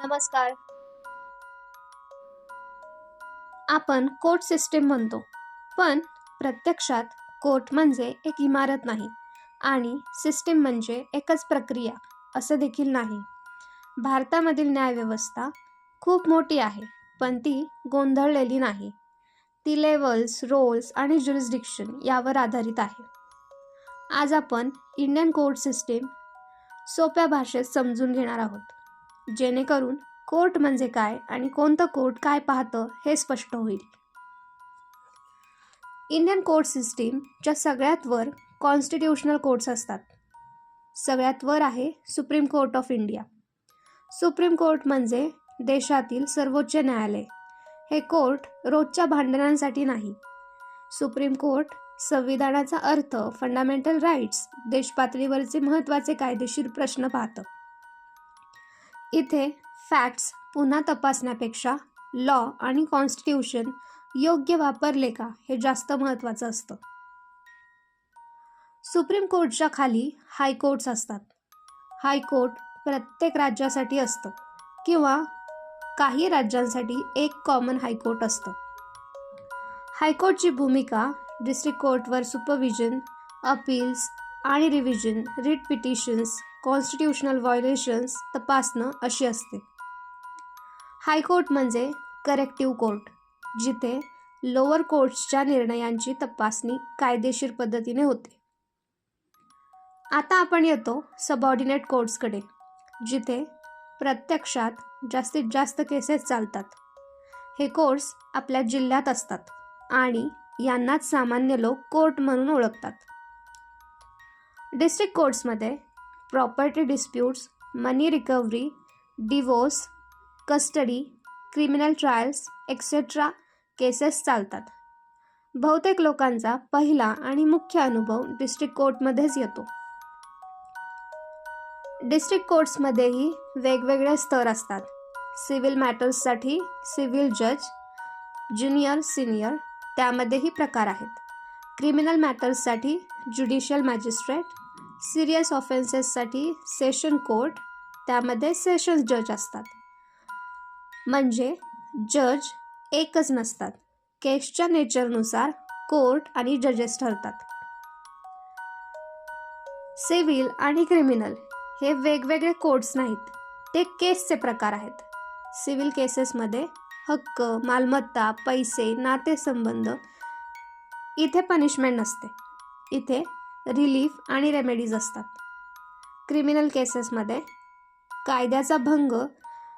नमस्कार. आपण court system म्हणतो, पण प्रत्यक्षात कोर्ट म्हणजे एक इमारत नाही आणि सिस्टीम म्हणजे एकच प्रक्रिया असं देखील नाही. भारतामधील न्यायव्यवस्था खूप मोठी आहे, पण ती गोंधळलेली नाही. ती लेवल्स, रोल्स आणि ज्युरिस्डिक्शन यावर आधारित आहे. आज आपण इंडियन कोर्ट सिस्टीम सोप्या भाषेत समजून घेणार आहोत, जेणेकरून कोर्ट म्हणजे काय आणि कोणतं कोर्ट काय पाहतं हे स्पष्ट होईल. इंडियन कोर्ट सिस्टीमच्या सगळ्यात वर कॉन्स्टिट्यूशनल कोर्ट्स असतात. सगळ्यात वर आहे supreme court of India. Supreme court म्हणजे देशातील सर्वोच्च न्यायालय. हे कोर्ट रोजच्या भांडणांसाठी नाही. सुप्रीम कोर्ट संविधानाचा अर्थ, फंडामेंटल राईट्स, देशपातळीवरचे महत्त्वाचे कायदेशीर प्रश्न पाहतं. इथे फॅक्ट्स पुन्हा तपासण्यापेक्षा लॉ आणि कॉन्स्टिट्यूशन योग्य वापरले का हे जास्त महत्त्वाचं असतं. सुप्रीम कोर्टच्या खाली हायकोर्ट्स असतात. हायकोर्ट प्रत्येक राज्यासाठी असतं किंवा काही राज्यांसाठी एक कॉमन हायकोर्ट असतं. हायकोर्टची भूमिका डिस्ट्रिक्ट कोर्टवर सुपरविजन, अपील्स आणि रिव्हिजन, रिट पिटिशन्स, कॉन्स्टिट्यूशनल व्हायोलेशन्स तपासणं अशी असते. हायकोर्ट म्हणजे करेक्टिव्ह कोर्ट, जिथे लोअर कोर्ट्सच्या निर्णयांची तपासणी कायदेशीर पद्धतीने होते. आता आपण येतो सबऑर्डिनेट कोर्ट्सकडे, जिथे प्रत्यक्षात जास्तीत जास्त केसेस चालतात. हे कोर्ट्स आपल्या जिल्ह्यात असतात आणि यांनाच सामान्य लोक कोर्ट म्हणून ओळखतात. डिस्ट्रिक्ट कोर्ट्समध्ये property disputes, money recovery, divorce, custody, criminal trials etcetera cases चालतात. बहुतेक लोकांचा पहिला आणि मुख्य अनुभव डिस्ट्रिक्ट कोर्टमध्येच येतो. डिस्ट्रिक्ट कोर्ट्समध्येही वेगवेगळे स्तर असतात. सिव्हिल मॅटर्ससाठी सिव्हिल जज, ज्युनियर, सिनियर, त्यामध्येही प्रकार आहेत. क्रिमिनल मॅटर्ससाठी ज्युडिशियल मॅजिस्ट्रेट, सिरियस ऑफेन्सेससाठी सेशन कोर्ट, त्यामध्ये सेशन्स जज असतात. म्हणजे जज एकच नसतात. केसच्या नेचरनुसार कोर्ट आणि जजेस ठरतात. सिव्हिल आणि क्रिमिनल हे वेगवेगळे कोर्ट्स नाहीत, ते केसचे प्रकार आहेत. सिव्हिल केसेसमध्ये हक्क, मालमत्ता, पैसे, नातेसंबंध, इथे पनिशमेंट नसते. इथे रिलीफ आणि रेमेडीज असतात. क्रिमिनल केसेसमध्ये कायद्याचा भंग,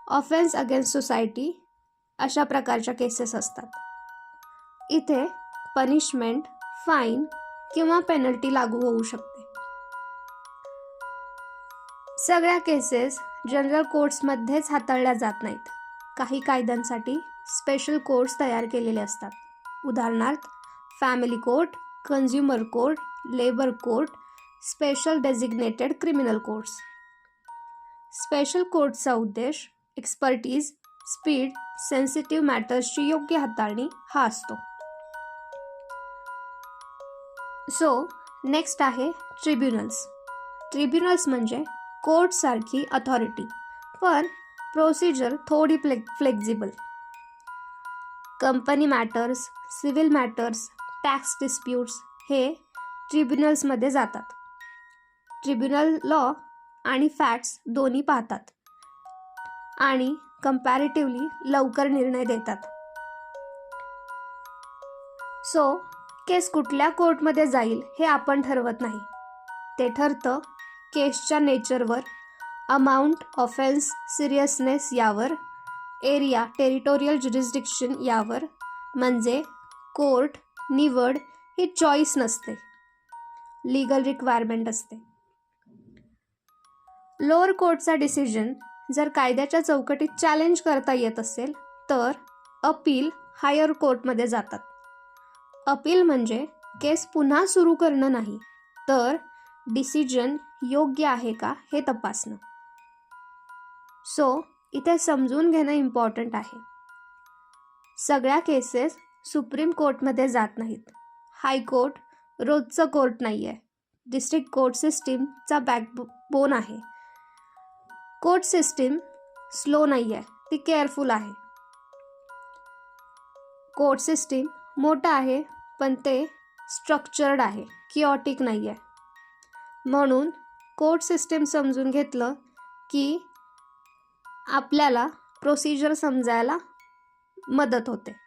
ऑफेन्स अगेन्स्ट सोसायटी अशा प्रकारच्या केसेस असतात. इथे पनिशमेंट, फाईन किंवा पेनल्टी लागू होऊ शकते. सगळ्या केसेस जनरल कोर्ट्समध्येच हाताळल्या जात नाहीत. काही कायद्यांसाठी स्पेशल कोर्ट्स तयार केलेले असतात. उदाहरणार्थ family court, consumer court, labour court, special designated criminal courts. Special कोर्टचा उद्देश एक्सपर्टीज, स्पीड, सेन्सिटिव्ह मॅटर्सची योग्य हाताळणी हा असतो. नेक्स्ट आहे ट्रिब्युनल्स. ट्रिब्युनल्स म्हणजे कोर्टसारखी अथॉरिटी, पण प्रोसिजर थोडी flexible. Company matters, civil matters, tax disputes हे ट्रिब्युनल्समध्ये जातात. ट्रिब्युनल लॉ आणि फॅक्ट्स दोन्ही पाहतात आणि कंपॅरेटिव्हली लवकर निर्णय देतात. केस कुठल्या कोर्टमध्ये जाईल हे आपण ठरवत नाही. ते ठरतं केसच्या नेचरवर, अमाऊंट, ऑफेन्स, सिरियसनेस यावर, एरिया, टेरिटोरियल ज्युरिस्डिक्शन यावर. म्हणजे कोर्ट निवड ही चॉईस नसते, लीगल रिक्वायरमेंट असते. लोअर कोर्टचा डिसिजन जर कायद्याच्या चौकटीत चॅलेंज करता येत असेल तर अपील हायर कोर्टमध्ये जातात. अपील म्हणजे केस पुन्हा सुरू करणं नाही, तर डिसिजन योग्य आहे का हे तपासणं. इथे समजून घेणं इम्पॉर्टंट आहे. सगळ्या केसेस सुप्रीम कोर्टमध्ये जात नाहीत. हायकोर्ट रोजचं कोर्ट नाही आहे. डिस्ट्रिक्ट कोर्ट सिस्टीमचा बॅकबोन आहे. कोर्ट सिस्टीम स्लो नाही आहे, ती केअरफुल आहे. कोर्ट सिस्टीम मोठं आहे, पण ते स्ट्रक्चर्ड आहे, किऑटिक नाही आहे. म्हणून कोर्ट सिस्टीम समजून घेतलं की आपल्याला प्रोसिजर समजायला मदत होते.